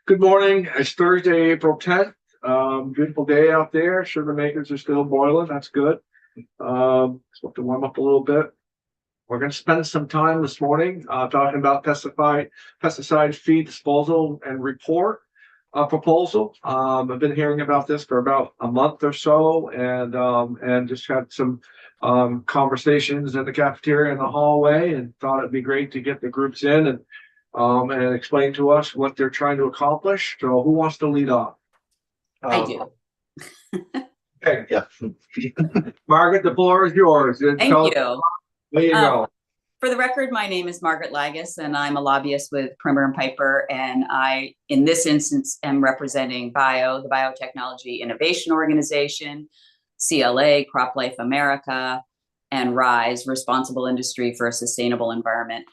Good morning. It's Thursday, April 10th. Beautiful day out there. Sugar makers are still boiling. That's good. Supposed to warm up a little bit. We're going to spend some time this morning talking about pesticide feed disposal and report proposal. I've been hearing about this for about a month or so, and just had some conversations in the cafeteria in the hallway, and thought it'd be great to get the groups in and explain to us what they're trying to accomplish. So, who wants to lead off? I do. Okay, Yeah. Margaret, the floor is yours. Thank you. There you go. For the record, my name is Margaret Lagus, and I'm a lobbyist with Primer and Piper. And I, in this instance, am representing BIO, the Biotechnology Innovation Organization, CLA, CropLife America, and RISE, Responsible Industry for a Sustainable Environment.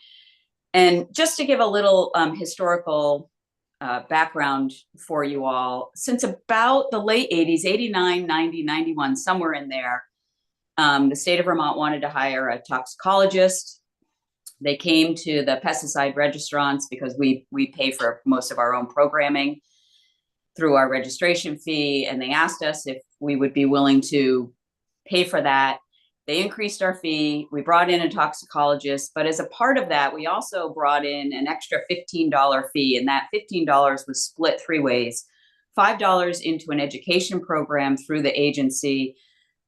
And just to give a little historical background for you all, since about the late 80s, 89, 90, 91, somewhere in there, the state of Vermont wanted to hire a toxicologist. They came to the pesticide registrants because we pay for most of our own programming through our registration fee. And they asked us if we would be willing to pay for that. They increased our fee. We brought in a toxicologist, but as a part of that, we also brought in an extra $15 fee. And that $15 was split three ways: $5 into an education program through the agency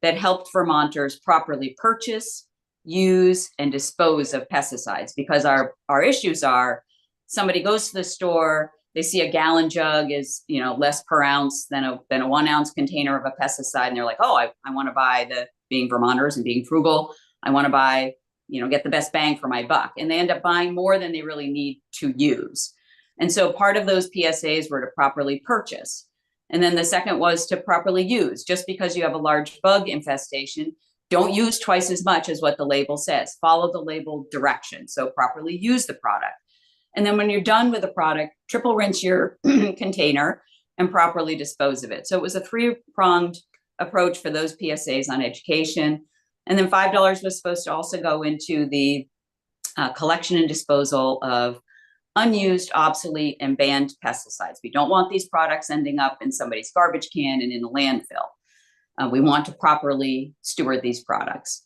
that helped Vermonters properly purchase, use, and dispose of pesticides. Because our issues are, somebody goes to the store, they see a gallon jug is less per ounce than a 1 ounce container of a pesticide, and they're like, oh, I want to buy being Vermonters and being frugal, I want to buy, get the best bang for my buck. And they end up buying more than they really need to use. And so part of those PSAs were to properly purchase. And then the second was to properly use. Just because you have a large bug infestation, don't use twice as much as what the label says. Follow the label direction. So properly use the product. And then when you're done with the product, triple rinse your container and properly dispose of it. So it was a three-pronged approach for those PSAs on education. And then $5 was supposed to also go into the collection and disposal of unused, obsolete, and banned pesticides. We don't want these products ending up in somebody's garbage can and in the landfill. We want to properly steward these products.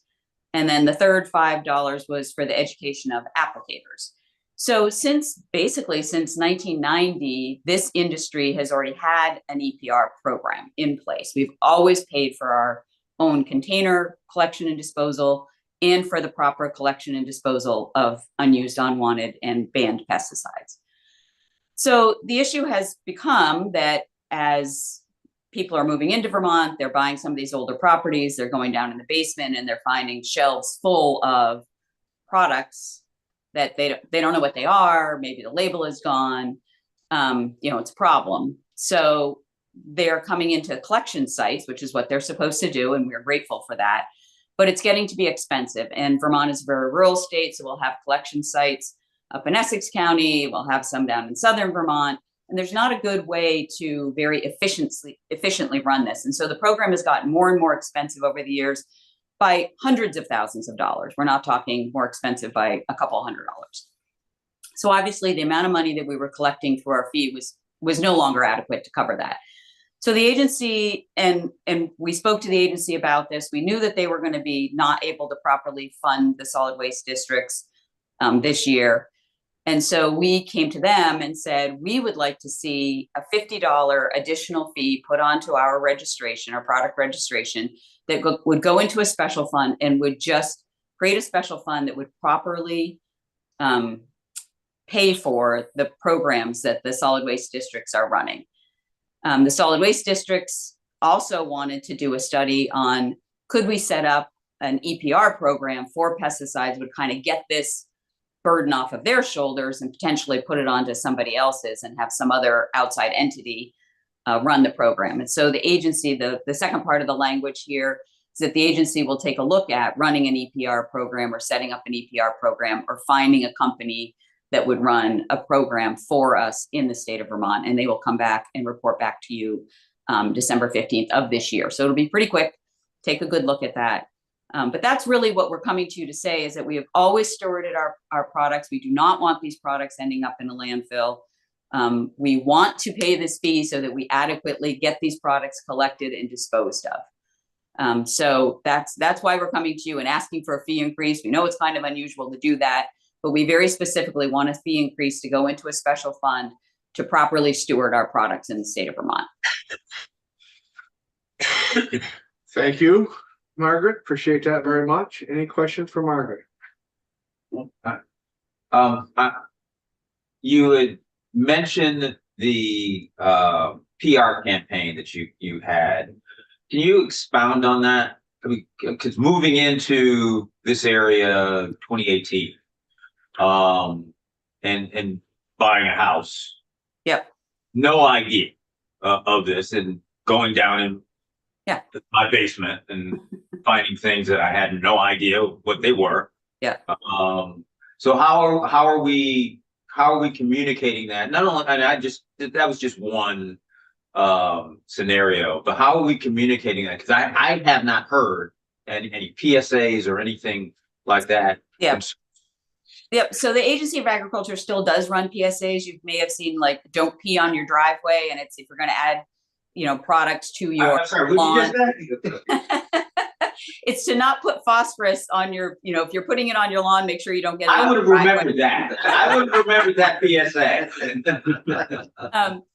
And then the third $5 was for the education of applicators. So since 1990, this industry has already had an EPR program in place. We've always paid for our own container collection and disposal, and for the proper collection and disposal of unused, unwanted, and banned pesticides. So the issue has become that as people are moving into Vermont, they're buying some of these older properties, they're going down in the basement and they're finding shelves full of products that they don't know what they are. Maybe the label is gone. It's a problem. So they're coming into collection sites, which is what they're supposed to do, and we're grateful for that. But it's getting to be expensive. And Vermont is a very rural state, so we'll have collection sites up in Essex County, we'll have some down in southern Vermont, and there's not a good way to very efficiently run this. And so the program has gotten more and more expensive over the years by hundreds of thousands of dollars. We're not talking more expensive by a couple $100. So obviously the amount of money that we were collecting through our fee was no longer adequate to cover that. So the agency, and we spoke to the agency about this, we knew that they were going to be not able to properly fund the solid waste districts this year. And so we came to them and said, we would like to see a $50 additional fee put onto our registration, our product registration, that would go into a special fund and would just create a special fund that would properly pay for the programs that the solid waste districts are running. The solid waste districts also wanted to do a study on, could we set up an EPR program for pesticides, would kind of get this burden off of their shoulders and potentially put it onto somebody else's and have some other outside entity run the program. And so the agency, the second part of the language here is that the agency will take a look at running an EPR program or setting up an EPR program or finding a company that would run a program for us in the state of Vermont. And they will come back and report back to you December 15th of this year. So it'll be pretty quick. Take a good look at that. But that's really what we're coming to you to say, is that we have always stewarded our products. We do not want these products ending up in a landfill. We want to pay this fee so that we adequately get these products collected and disposed of. So that's why we're coming to you and asking for a fee increase. We know it's kind of unusual to do that, but we very specifically want a fee increase to go into a special fund to properly steward our products in the state of Vermont. Thank you, Margaret. Appreciate that very much. Any questions for Margaret? You had mentioned the PR campaign that you had. Can you expound on that? Because moving into this area 2018, and buying a house. Yep. No idea of this, and going down in my basement and finding things that I had no idea what they were. Yeah. So how are we communicating that? Not only, and that was just one scenario, but how are we communicating that? Because I have not heard any PSAs or anything like that. Yeah. Yep. So the Agency of Agriculture still does run PSAs. You may have seen, like, don't pee on your driveway, and it's if you're going to add, products to your lawn. It's to not put phosphorus on your, if you're putting it on your lawn, make sure you don't get it. I would have remembered that. I would have remembered that PSA.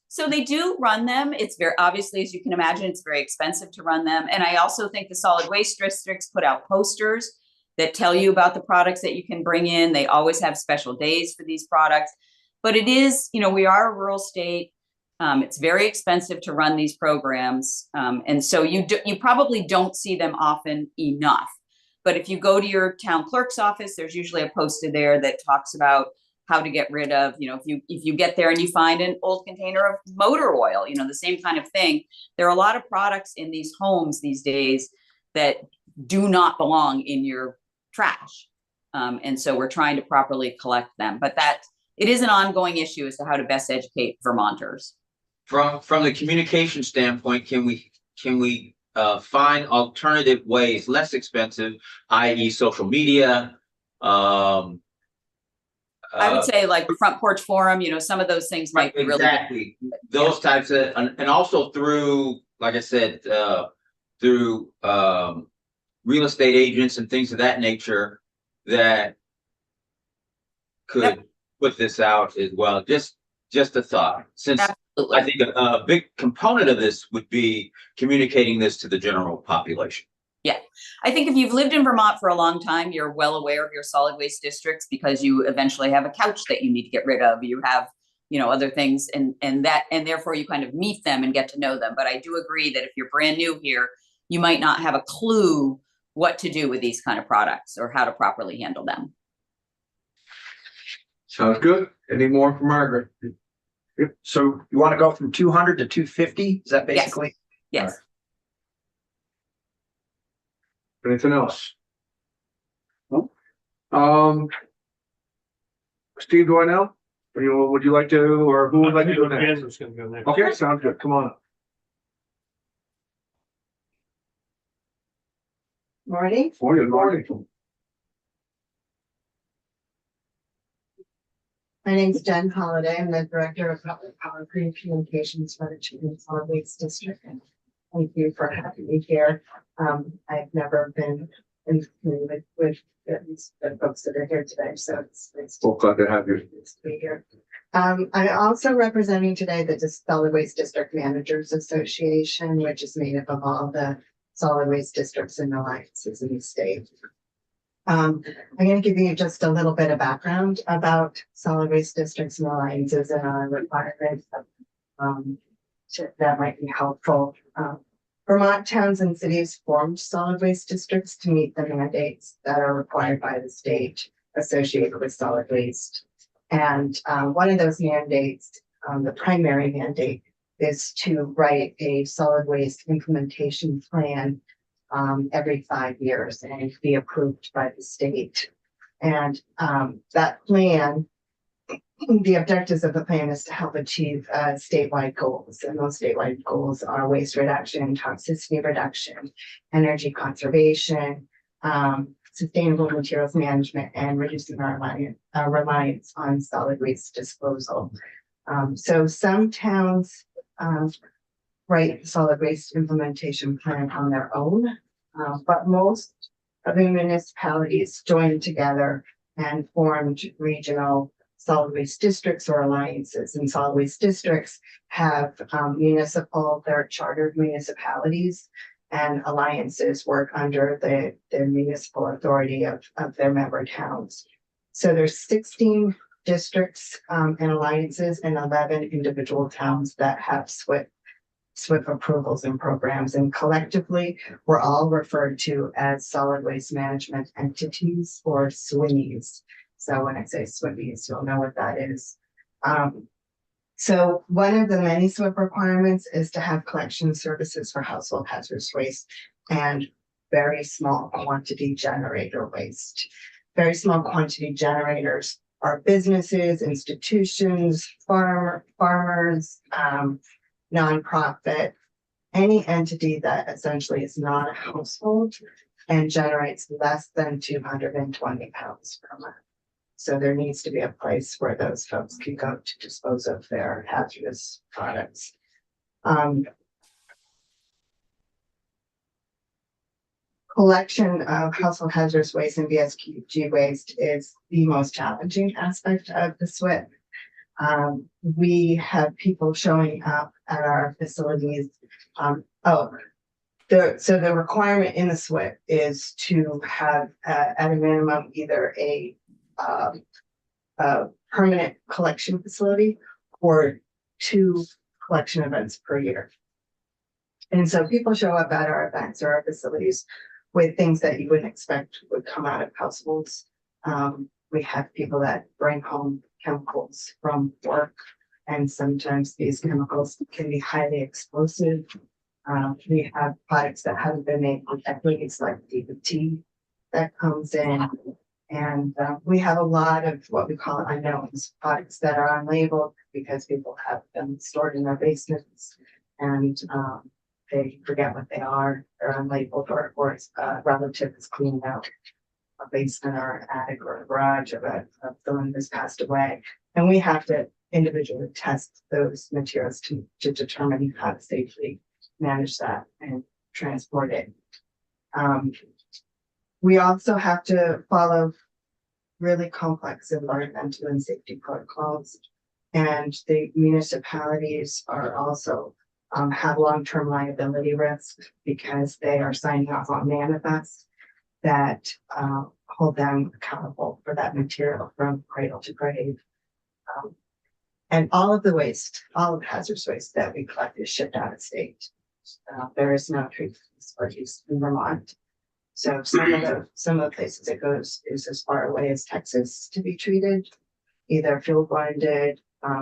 So they do run them. It's very, obviously, as you can imagine, it's very expensive to run them. And I also think the solid waste districts put out posters that tell you about the products that you can bring in. They always have special days for these products. But it is, we are a rural state. It's very expensive to run these programs. And so you probably don't see them often enough. But if you go to your town clerk's office, there's usually a poster there that talks about how to get rid of, if you get there and you find an old container of motor oil, the same kind of thing. There are a lot of products in these homes these days that do not belong in your trash. And so we're trying to properly collect them, but it is an ongoing issue as to how to best educate Vermonters. From the communication standpoint, can we find alternative ways, less expensive, i.e. social media? I would say like Front Porch Forum, some of those things might be really those types of, and also through, like I said, through real estate agents and things of that nature that could put this out as well. Just a thought, since absolutely. I think a big component of this would be communicating this to the general population. Yeah, I think if you've lived in Vermont for a long time, you're well aware of your solid waste districts because you eventually have a couch that you need to get rid of. You have, other things and therefore you kind of meet them and get to know them. But I do agree that if you're brand new here, you might not have a clue what to do with these kind of products or how to properly handle them. Sounds good. Any more for Margaret? Yep. So you want to go from 200 to 250? Is that basically? Yes. Anything else? No. Steve Doynell, would you like to, or who would like to go next? Okay, sounds good. Come on. Morning. Morning. My name is Jen Holiday. I'm the Director of Public Policy and Communications for the Children Solid Waste District. And thank you for having me here. I've never been in community with the folks that are here today, so it's Well, glad to have you. nice to be here. I'm also representing today the Solid Waste District Managers Association, which is made up of all the solid waste districts and alliances in the state. I'm going to give you just a little bit of background about solid waste districts and alliances and our requirements that might be helpful. Vermont towns and cities formed solid waste districts to meet the mandates that are required by the state associated with solid waste. And one of those mandates, the primary mandate, is to write a solid waste implementation plan every 5 years and be approved by the state. And that plan, the objectives of the plan is to help achieve statewide goals. And those statewide goals are waste reduction, toxicity reduction, energy conservation, sustainable materials management, and reducing our reliance on solid waste disposal. So some towns, write the solid waste implementation plan on their own. But most of the municipalities joined together and formed regional solid waste districts or alliances. And solid waste districts have they're chartered municipalities, and alliances work under the municipal authority of their member towns. So there's 16 districts and alliances and 11 individual towns that have SWIP approvals and programs, and collectively, we're all referred to as solid waste management entities or SWMEs. So when I say SWMEs, you'll know what that is. So one of the many SWIP requirements is to have collection services for household hazardous waste and very small quantity generator waste. Very small quantity generators are businesses, institutions, farmers, nonprofit, any entity that essentially is not a household and generates less than 220 pounds per month. So there needs to be a place where those folks can go to dispose of their hazardous products. Collection of household hazardous waste and VSG waste is the most challenging aspect of the SWIP. We have people showing up at our facilities. So the requirement in the SWIP is to have at a minimum either a permanent collection facility or 2 collection events per year. And so people show up at our events or our facilities with things that you wouldn't expect would come out of households. We have people that bring home chemicals from work, and sometimes these chemicals can be highly explosive. We have products that haven't been made for decades, like DBT, that comes in. And we have a lot of what we call unknowns, products that are unlabeled because people have them stored in their basements and they forget what they are. They're unlabeled, or it's a relative is cleaned out a basement or an attic or a garage of someone who's passed away. And we have to individually test those materials to determine how to safely manage that and transport it. We also have to follow really complex environmental and safety protocols. And the municipalities are also have long-term liability risk because they are signing off on manifests that hold them accountable for that material from cradle to grave. And all of the waste, all of the hazardous waste that we collect is shipped out of state. There is no treatment facilities in Vermont. So some of the places it goes is as far away as Texas to be treated, either fuel blended,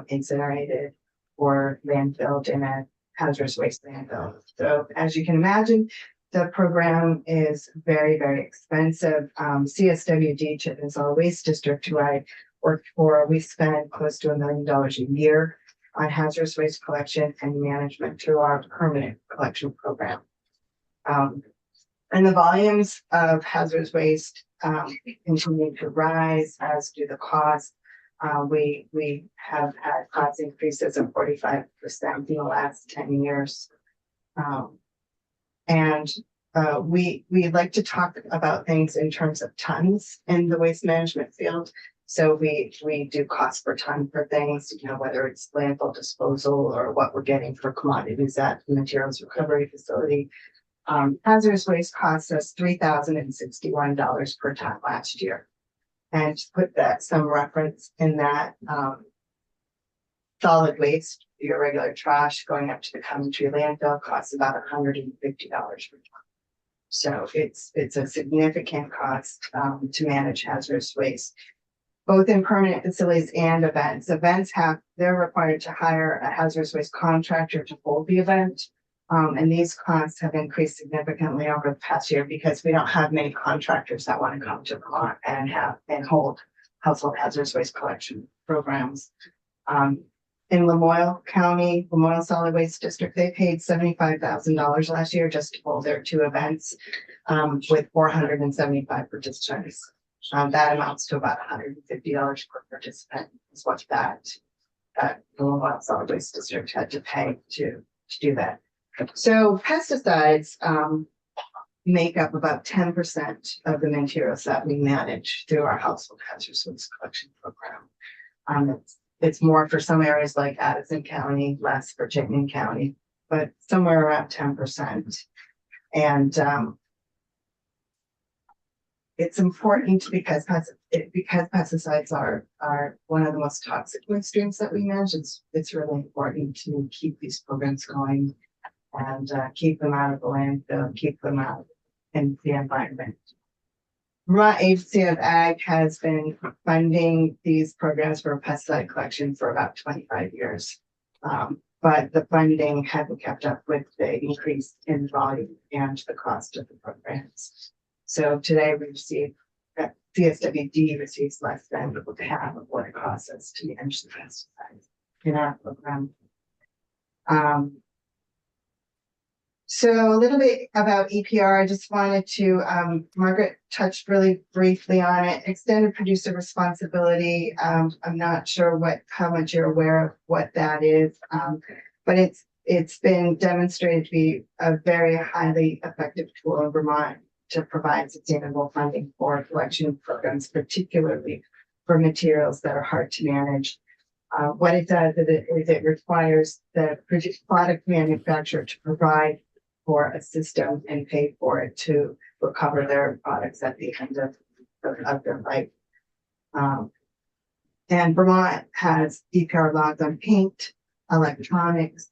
incinerated, or landfilled in a hazardous waste landfill. So as you can imagine, the program is very, very expensive. CSWD, Chittenden Solid Waste District, who I work for, we spend close to $1 million a year on hazardous waste collection and management through our permanent collection program. And the volumes of hazardous waste continue to rise, as do the costs. We have had cost increases of 45% in the last 10 years. We like to talk about things in terms of tons in the waste management field. So we do cost per ton for things, whether it's landfill disposal or what we're getting for commodities at the materials recovery facility. Hazardous waste cost us $3,061 per ton last year. And to put that some reference in that, solid waste, your regular trash going up to the Coventry landfill costs about $150 per ton. So it's a significant cost to manage hazardous waste, both in permanent facilities and events. Events they're required to hire a hazardous waste contractor to hold the event. And these costs have increased significantly over the past year because we don't have many contractors that want to come to Vermont and hold household hazardous waste collection programs. In Lamoille County, Lamoille Solid Waste District, they paid $75,000 last year just to hold their 2 events with 475 participants. That amounts to about $150 per participant is what that that the Lamont Solid Waste District had to pay to do that. So pesticides, make up about 10% of the materials that we manage through our household hazardous waste collection program. It's more for some areas like Addison County, less for Chittenden County, but somewhere around 10%. And it's important because pesticides are one of the most toxic waste streams that we manage. It's really important to keep these programs going and keep them out of the landfill, keep them out in the environment. Vermont Agency of Ag has been funding these programs for pesticide collection for about 25 years. But the funding hasn't kept up with the increase in volume and the cost of the programs. So today we receive that CSWD receives less than half of what it costs us to manage the pesticides in our program. So a little bit about EPR. I just wanted to, Margaret touched really briefly on it. Extended producer responsibility. I'm not sure how much you're aware of what that is, but it's been demonstrated to be a very highly effective tool in Vermont to provide sustainable funding for collection programs, particularly for materials that are hard to manage. What it does is it requires the product manufacturer to provide for a system and pay for it to recover their products at the end of their life. And Vermont has EPR laws on paint, electronics,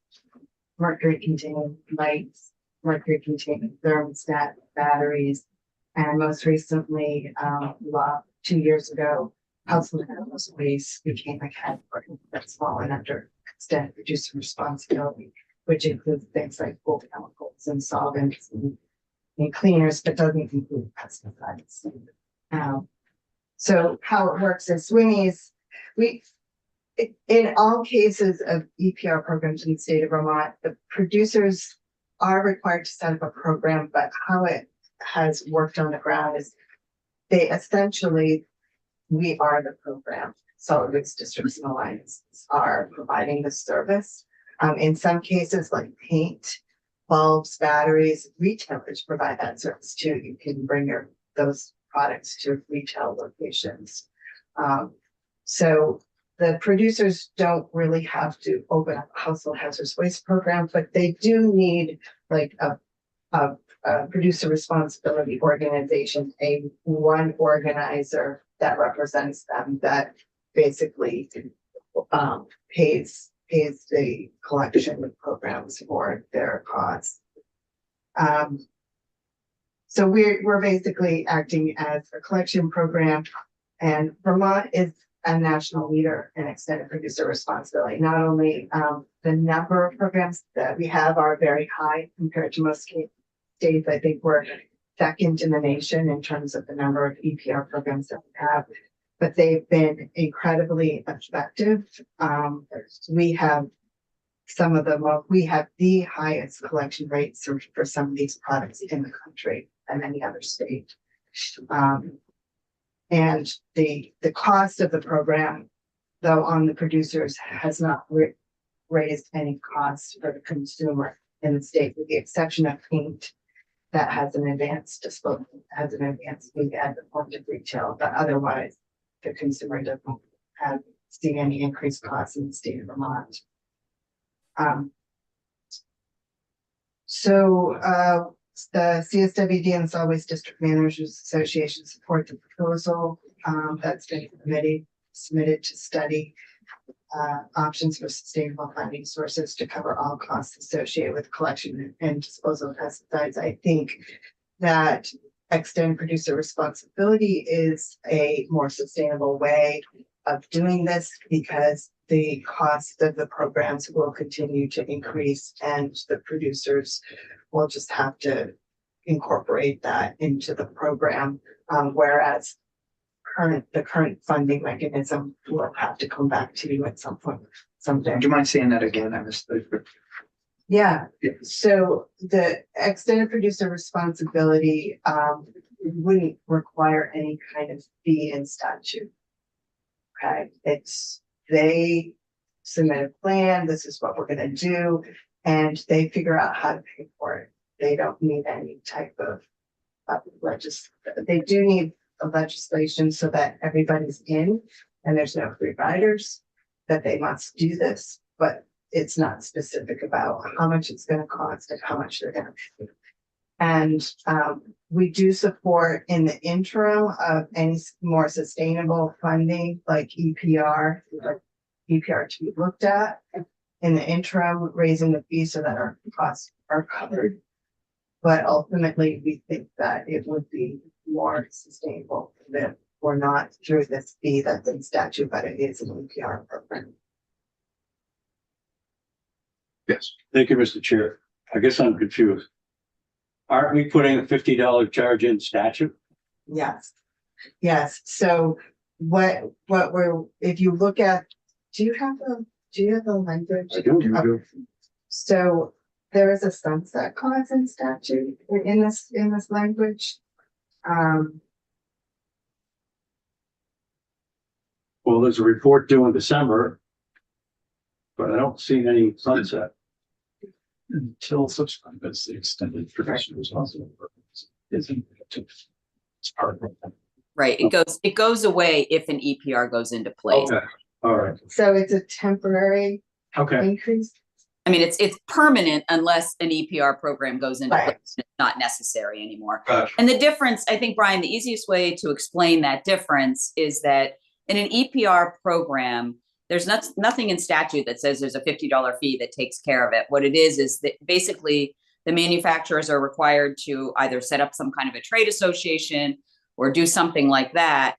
mercury-containing lights, mercury-containing thermostat, batteries, and most recently, law 2 years ago, household hazardous waste became a category that's fallen under extended producer responsibility, which includes things like bulk chemicals and solvents and cleaners, but doesn't include pesticides. So how it works is SWMEs, in all cases of EPR programs in the state of Vermont, the producers are required to set up a program, but how it has worked on the ground is we are the program. Solid Waste Districts and Alliances are providing the service. In some cases, like paint, bulbs, batteries, retailers provide that service too. You can bring those products to retail locations. So the producers don't really have to open up a household hazardous waste program, but they do need like a producer responsibility organization, one organizer that represents them that basically pays the collection programs for their costs. So we're basically acting as a collection program, and Vermont is a national leader in extended producer responsibility. Not only the number of programs that we have are very high compared to most states. I think we're second in the nation in terms of the number of EPR programs that we have, but they've been incredibly effective. We have the highest collection rates for some of these products in the country and any other state. And the cost of the program, though, on the producers has not raised any costs for the consumer in the state, with the exception of paint that has an advanced disposal, has an advanced fee at the point of retail, but otherwise the consumer doesn't see any increased costs in the state of Vermont. The CSWD and Solid Waste District Managers Association support the proposal that's been submitted to study options for sustainable funding sources to cover all costs associated with collection and disposal of pesticides. I think that extended producer responsibility is a more sustainable way of doing this because the cost of the programs will continue to increase and the producers will just have to incorporate that into the program, whereas the current funding mechanism will have to come back to you at some point someday. Do you mind saying that again? I missed the. Yeah. So the extended producer responsibility wouldn't require any kind of fee in statute. Okay, submit a plan, this is what we're gonna do, and they figure out how to pay for it. They don't need any type of they do need a legislation so that everybody's in and there's no free riders, that they must do this, but it's not specific about how much it's gonna cost and how much they're gonna pay. And we do support in the interim of any more sustainable funding like EPR, like EPR to be looked at. In the interim, raising the fee so that our costs are covered. But ultimately, we think that it would be more sustainable that we're not through this fee that's in statute, but it is an EPR program. Yes. Thank you, Mr. Chair. I guess I'm confused. Aren't we putting a $50 charge in statute? Yes. Yes. So what we're, if you look at, do you have the language? I do. So there is a sunset clause in statute in this language. Well, there's a report due in December, but I don't see any sunset. Until such time as the extended professional responsibility isn't. It's part of it. Right, it goes away if an EPR goes into place. Okay, all right, So it's a temporary okay. increase. I mean, it's permanent unless an EPR program goes into Right. place, and it's not necessary anymore. Gotcha. And the difference, I think, Brian, the easiest way to explain that difference is that in an EPR program, there's nothing in statute that says there's a $50 fee that takes care of it. What it is that basically the manufacturers are required to either set up some kind of a trade association or do something like that,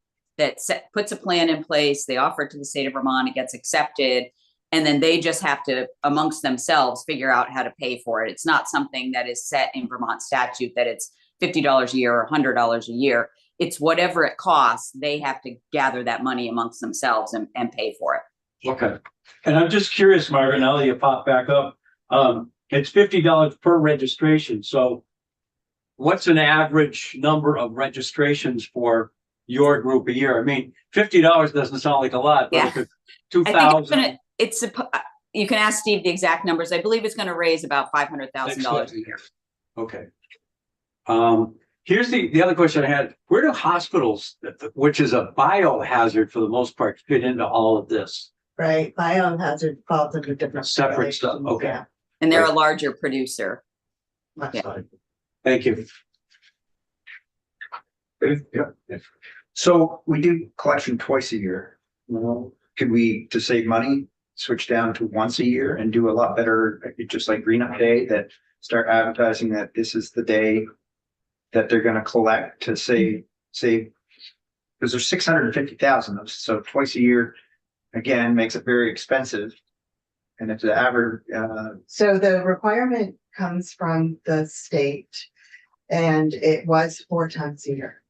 puts a plan in place, they offer it to the state of Vermont, it gets accepted, and then they just have to, amongst themselves, figure out how to pay for it. It's not something that is set in Vermont statute that it's $50 a year or $100 a year. It's whatever it costs, they have to gather that money amongst themselves and pay for it. Okay. And I'm just curious, Margaret, now that you pop back up, it's $50 per registration. So what's an average number of registrations for your group a year? I mean, $50 doesn't sound like a lot, but Yeah. if it's I think 2,000. you can ask Steve the exact numbers. I believe it's going to raise about $500,000 a year. Okay. Here's the other question I had. Where do hospitals, which is a biohazard for the most part, fit into all of this? Right, biohazard falls under different. Separate stuff, regulations, okay. yeah, And they're a larger producer. much Yeah. like- Thank you. Yeah. So we do collection twice a year. Could we, to save money, switch down to once a year and do a lot better, just like Green Up Day, that start advertising that this is the day that they're gonna collect to save, because there's 650,000 of, so twice a year, again, makes it very expensive. And if the average, So the requirement comes from the state and it was 4 times a year.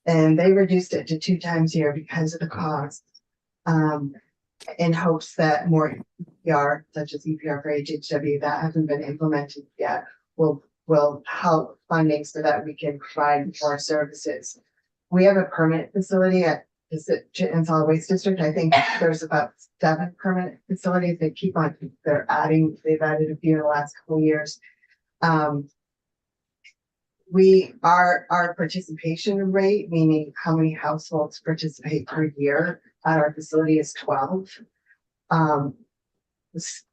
And they reduced it to 2 times a year because of the cost. In hopes that more EPR, such as EPR for HHW, that hasn't been implemented yet, will help funding so that we can provide more services. We have a permanent facility at the Chittenden Solid Waste District. I think there's about 7 permanent facilities. They keep on, they've added a few in the last couple of years. Our participation rate, meaning how many households participate per year at our facility, is 12.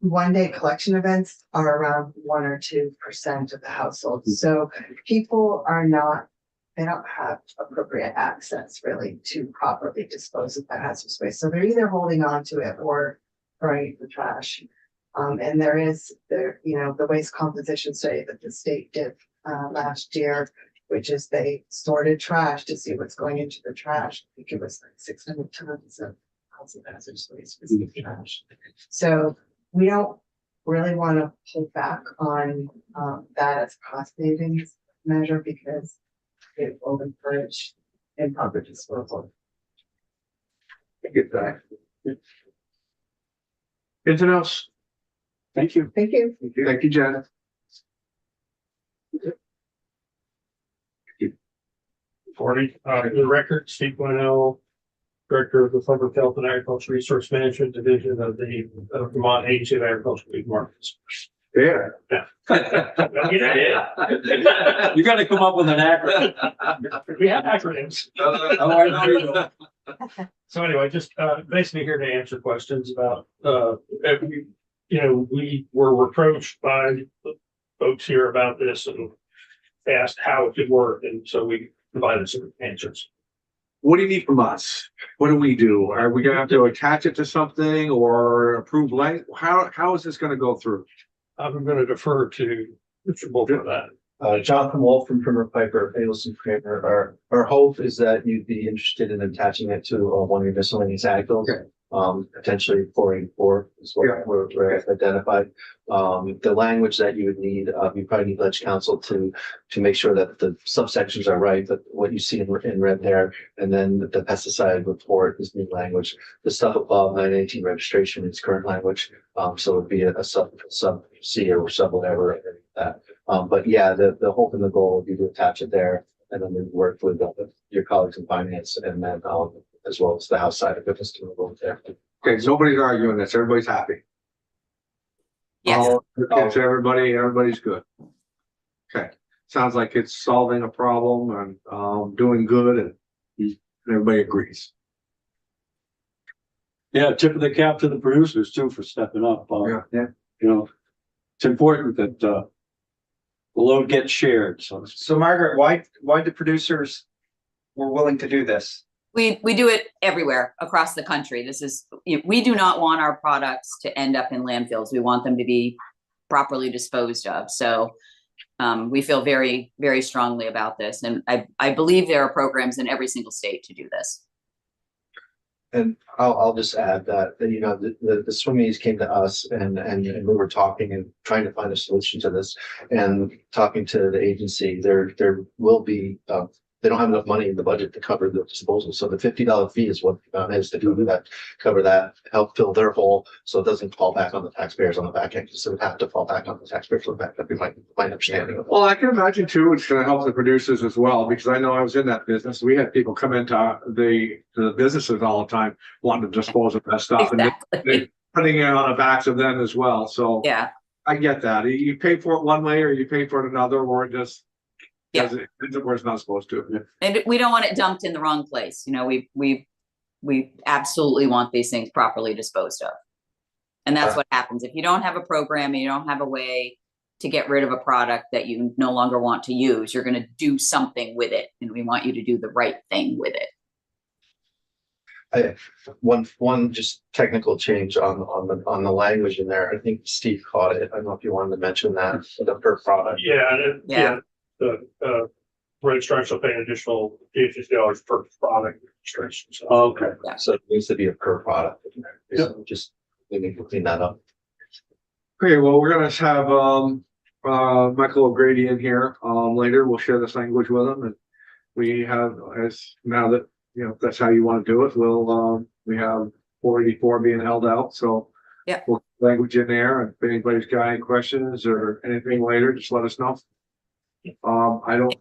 One-day collection events are around 1 or 2% of the households. So people they don't have appropriate access really to properly dispose of that hazardous waste. So they're either holding on to it or throwing it in the trash. And the waste composition study that the state did last year, which is they sorted trash to see what's going into the trash. I think it was like 600 tons of hazardous waste was in the trash. So we don't really want to pull back on that as a cost savings measure because it will encourage improper disposal. I get that. Anything else? Thank you. Thank you. Thank you, Janet. The record, 2.0, Director of the Public Health and Agricultural Resource Management Division of the Vermont Agency of Agricultural Markets. Yeah. You gotta come up with an acronym. We have acronyms. Oh, I know you do. So anyway, just basically here to answer questions about we were approached by folks here about this and asked how it could work, and so we provided some answers. What do you need from us? What do we do? Are we gonna have to attach it to something or approve length? How is this gonna go through? I'm going to defer to Mr. Bull for that. Jonathan Wolf from Primer Piper, Abelson Kramer. Our hope is that you'd be interested in attaching it to one of your miscellaneous ag bills. Okay. Potentially 484 is what Yeah. we're identified. The language that you would need, you probably need ledge counsel to make sure that the subsections are right, but what you see in red there, and then the pesticide report is new language. The stuff above 918 registration is current language. So it'd be a sub C or sub whatever like that. But yeah, the hope and the goal would be to attach it there, and then we work with your colleagues in finance, and then as well as the House side of it, just to move there. Okay, so nobody's arguing this. Everybody's happy. Yes, It's everybody's good. Okay, sounds like it's solving a problem and doing good and everybody agrees. Yeah, tip of the cap to the producers too for stepping up. Yeah. You know, it's important that the load gets shared, so. So Margaret, why the producers were willing to do this? we do it everywhere across the country. We do not want our products to end up in landfills. We want them to be properly disposed of. So we feel very, very strongly about this. And I believe there are programs in every single state to do this. And I'll just add that, you know, the swimmies came to us and we were talking and trying to find a solution to this, and talking to the agency, there will be, they don't have enough money in the budget to cover the disposal. So the $50 fee is what is to cover that, help fill their hole, so it doesn't fall back on the taxpayers on the back end. So it would have to fall back on the taxpayers on the back end. We might understand it. Well, I can imagine too, it's gonna help the producers as well, because I know I was in that business. We had people come into the businesses all the time wanting to dispose of that stuff and Exactly. putting it on the backs of them as well. So Yeah. I get that. You pay for it one way or you pay for it another, or it just Yeah. does it where it's not supposed to. And we don't want it dumped in the wrong place. You know, we absolutely want these things properly disposed of. And that's what happens. If you don't have a program and you don't have a way to get rid of a product that you no longer want to use, you're going to do something with it. And we want you to do the right thing with it. One just technical change on the language in there. I think Steve caught it. I don't know if you wanted to mention that, the per product. Yeah. The registration will pay an additional $50 per product registration. So. Okay. So it needs to be a per product. So just, we need to clean that up. Okay, well, we're gonna have Michael O'Grady in here later. We'll share this language with him, and we have, as now that you know that's how you want to do it, we have 484 being held out, so Yeah. we'll put language in there, and if anybody's got any questions or anything later, just let us know. I don't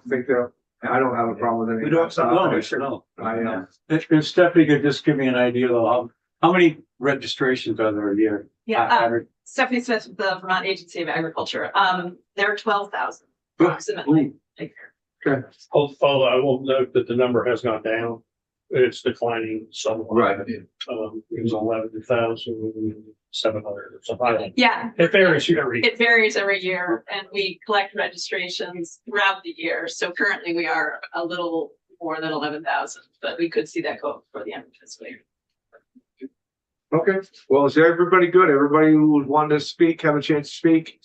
think that I don't have a problem with any. We don't have No. I If Stephanie could just give me an idea of how many registrations are there a year? Yeah, Stephanie Smith with the Vermont Agency of Agriculture. There are 12,000 approximately. Although I will note that the number has gone down. It's declining somewhat. Right. It was 11,700 or something. Yeah, It varies every. it varies every year and we collect registrations throughout the year. So currently we are a little more than 11,000, but we could see that go up before the end of the fiscal year. Okay, well, is everybody good? Everybody who wanted to speak, have a chance to speak?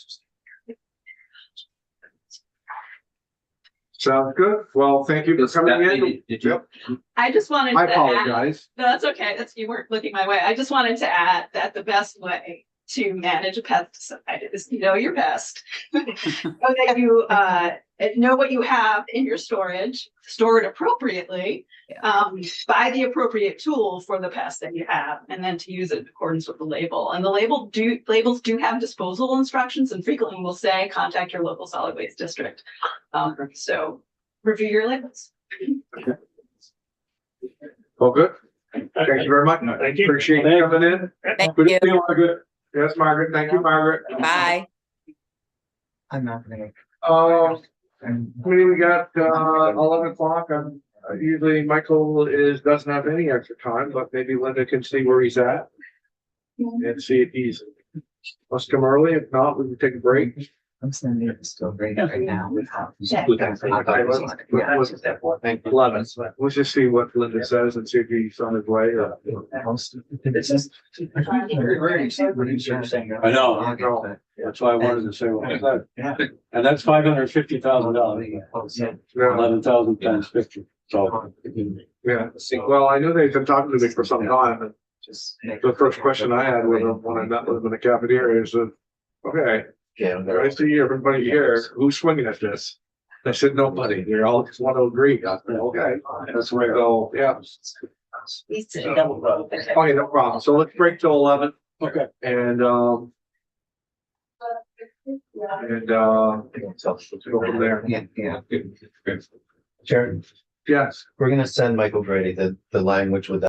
Sounds good. Well, thank you for coming in. Did you? I just wanted I to add, apologize. no, that's okay. You weren't looking my way. I just wanted to add that the best way to manage a pesticide is to know your pest. So that you know what you have in your storage, store it appropriately, buy the appropriate tool for the pest that you have, and then to use it in accordance with the label. And the labels do have disposal instructions, and frequently will say contact your local solid waste district. So review your labels. Well, good. Thank you very much. Thank you. Appreciate you coming in. Thank Good you. to see you, Margaret. Yes, Margaret. Thank you, Margaret. Bye. I'm not gonna. We got 11 o'clock. Usually Michael doesn't have any extra time, but maybe Linda can see where he's at. And see if he's, let's come early. If not, we can take a break. I'm sending it still great right now. Thank you. 11. Let's just see what Linda says and see if he's on his way or. I know. That's why I wanted to say what was that. And that's $550,000. Yeah. 11,000 times 50. So. Yeah. Well, I knew they've been talking to me for some time. And the first question I had with them when I met with them in the cafeteria is, okay, Yeah. I see everybody here, who's swinging at this? I said, nobody. They all just want to agree. I said, okay, that's where I go. Yeah. Okay, no problem. So let's break till 11 Okay. and go from there. Yeah. Sharon, Yes. we're gonna send Michael Brady the language with